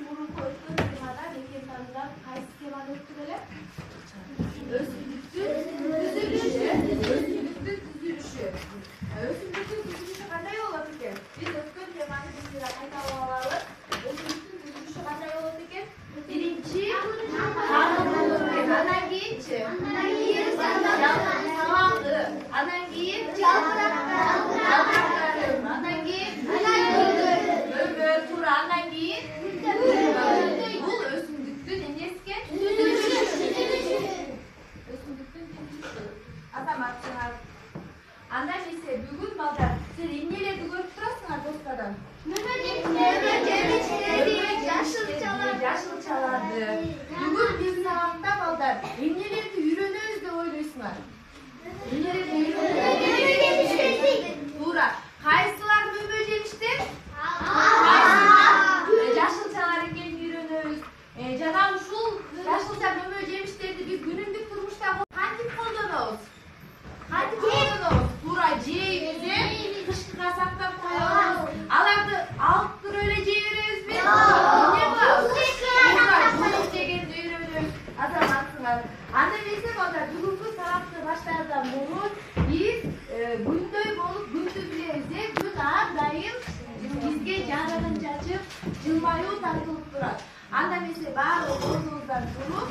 murunku ötkөн temada мекен танылган кайсы теманы өттүк эле? Өсүмдүктүн түзүлүшү. Өсүмдүктүн түзүлүшү кандай болот экен? Биз өткөн теманы бизге кайталап алалы. Өсүмдүктүн түзүлүшү кандай болот экен? Биринчи андан кийинчи саламды, андан кийин жапырактары, андан кийин мөмө, туура, андан кийин бул өсүмдүктүн эмнеси экен? Түзүлүшү. Өсүмдүктүн түзүлүшү. Атаматчылар. Анда эмесе бүгүн балдар силер эмнелерди көрүп турасыңар достордон? Жашылчаларды. Бүгүн биз сабакта балдар эмнелерди үйрөнөбүз деп ойлойсуңар? Эмнелерди үйрөнөбүз? Туура. Кайсылар мөмө жемиштер? Жашылчалар экенин үйрөнөбүз. Жана ушул жашылча мөмө жемиштерди биз күнүмдүк турмушта кантип колдонобуз? Туура, жейбиз, кышкыга сактап коебуз. Аларды алып туруп эле жей беребизби? Эмне кылабыз? Жууп жегенди үйрөнөбүз. Азаматсыңар. Анда эмесе балдар бүгүнкү сабакты баштаардан мурун биз күндөй болуп күндү билебиз. Күн ар дайым бизге жарыгын чачып, жылмаюу тартылып турат. Анда эмесе баары ордубуздан туруп,